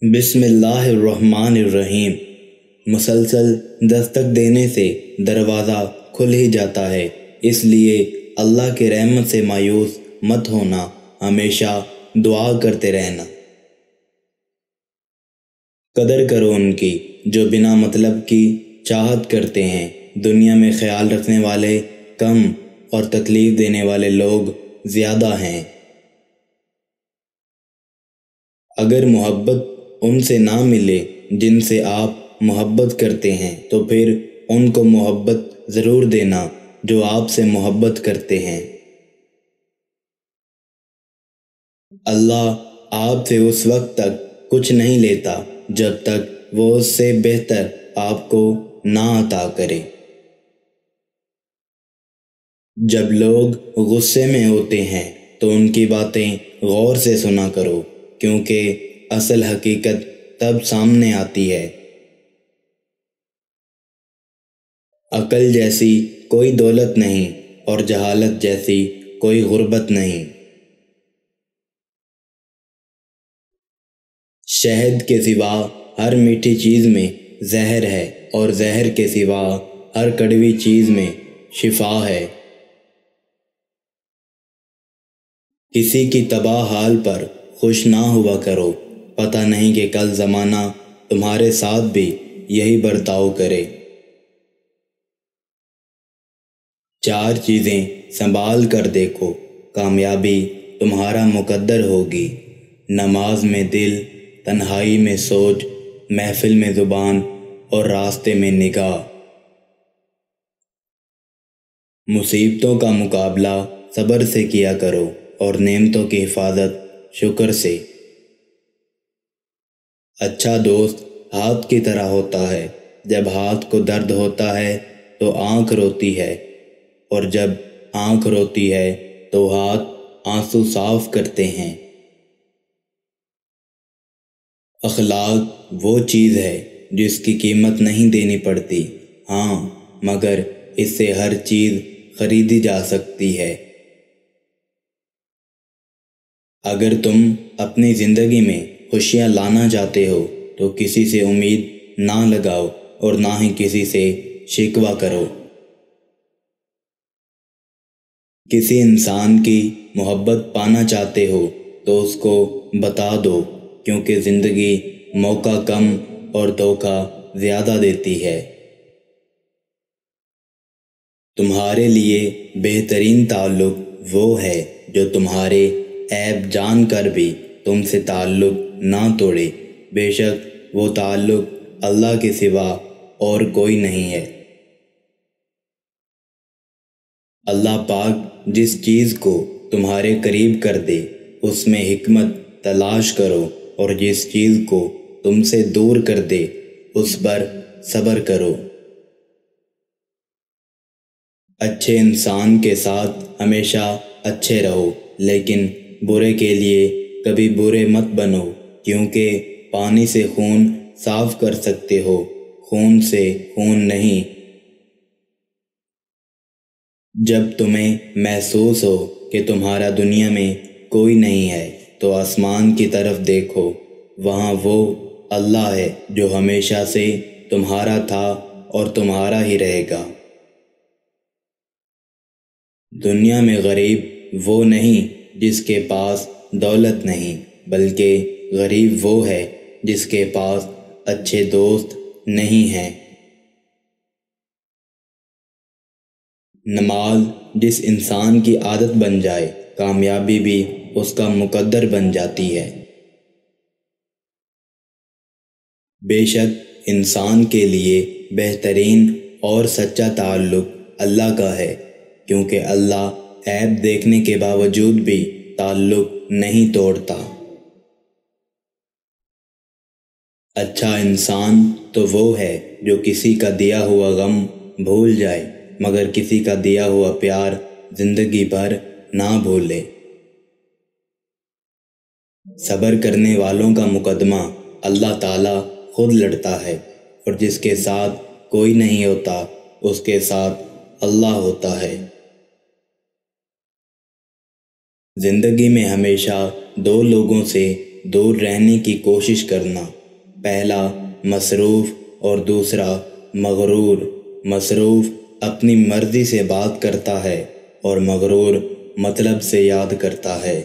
بسم اللہ الرحمن الرحیم۔ مسلسل دستک دینے سے دروازہ کھل ہی جاتا ہے، اس لیے اللہ کے رحمت سے مایوس مت ہونا، ہمیشہ دعا کرتے رہنا۔ قدر کرو ان کی جو بنا مطلب کی چاہت کرتے ہیں۔ دنیا میں خیال رکھنے والے کم اور تکلیف دینے والے لوگ زیادہ ہیں۔ اگر محبت ان سے نہ ملے جن سے آپ محبت کرتے ہیں تو پھر ان کو محبت ضرور دینا جو آپ سے محبت کرتے ہیں۔ اللہ آپ سے اس وقت تک کچھ نہیں لیتا جب تک وہ اس سے بہتر آپ کو نہ عطا کرے۔ جب لوگ غصے میں ہوتے ہیں تو ان کی باتیں غور سے سنا کرو، کیونکہ اصل حقیقت تب سامنے آتی ہے۔ عقل جیسی کوئی دولت نہیں اور جہالت جیسی کوئی غربت نہیں۔ شہد کے سوا ہر میٹھی چیز میں زہر ہے اور زہر کے سوا ہر کڑوی چیز میں شفا ہے۔ کسی کی تباہ حال پر خوش نہ ہوا کرو، پتہ نہیں کہ کل زمانہ تمہارے ساتھ بھی یہی برتاؤ کرے۔ چار چیزیں سنبھال کر دیکھو، کامیابی تمہارا مقدر ہوگی۔ نماز میں دل، تنہائی میں سوچ، محفل میں زبان اور راستے میں نگاہ۔ مصیبتوں کا مقابلہ صبر سے کیا کرو اور نعمتوں کی حفاظت شکر سے۔ اچھا دوست ہاتھ کی طرح ہوتا ہے، جب ہاتھ کو درد ہوتا ہے تو آنکھ روتی ہے، اور جب آنکھ روتی ہے تو ہاتھ آنسو صاف کرتے ہیں۔ اخلاق وہ چیز ہے جس کی قیمت نہیں دینی پڑتی، ہاں مگر اس سے ہر چیز خریدی جا سکتی ہے۔ اگر تم اپنی زندگی میں خوشیاں لانا چاہتے ہو تو کسی سے امید نہ لگاؤ اور نہ ہی کسی سے شکوہ کرو۔ کسی انسان کی محبت پانا چاہتے ہو تو اس کو بتا دو، کیونکہ زندگی موقع کم اور دھوکہ زیادہ دیتی ہے۔ تمہارے لیے بہترین تعلق وہ ہے جو تمہارے عیب جان کر بھی تم سے تعلق نہ توڑے، بے شک وہ تعلق اللہ کے سوا اور کوئی نہیں ہے۔ اللہ پاک جس چیز کو تمہارے قریب کر دے اس میں حکمت تلاش کرو، اور جس چیز کو تم سے دور کر دے اس پر صبر کرو۔ اچھے انسان کے ساتھ ہمیشہ اچھے رہو، لیکن برے کے لیے کبھی برے مت بنو، کیونکہ پانی سے خون صاف کر سکتے ہو، خون سے خون نہیں۔ جب تمہیں محسوس ہو کہ تمہارا دنیا میں کوئی نہیں ہے تو آسمان کی طرف دیکھو، وہاں وہ اللہ ہے جو ہمیشہ سے تمہارا تھا اور تمہارا ہی رہے گا۔ دنیا میں غریب وہ نہیں جس کے پاس دولت نہیں، بلکہ غریب وہ ہے جس کے پاس اچھے دوست نہیں ہیں۔ نماز جس انسان کی عادت بن جائے، کامیابی بھی اس کا مقدر بن جاتی ہے۔ بے شک انسان کے لیے بہترین اور سچا تعلق اللہ کا ہے، کیونکہ اللہ عیب دیکھنے کے باوجود بھی تعلق نہیں توڑتا۔ اچھا انسان تو وہ ہے جو کسی کا دیا ہوا غم بھول جائے، مگر کسی کا دیا ہوا پیار زندگی بھر نہ بھولے۔ صبر کرنے والوں کا مقدمہ اللہ تعالیٰ خود لڑتا ہے، اور جس کے ساتھ کوئی نہیں ہوتا اس کے ساتھ اللہ ہوتا ہے۔ زندگی میں ہمیشہ دو لوگوں سے دور رہنے کی کوشش کرنا۔ پہلا مصروف اور دوسرا مغرور۔ مصروف اپنی مرضی سے بات کرتا ہے اور مغرور مطلب سے یاد کرتا ہے۔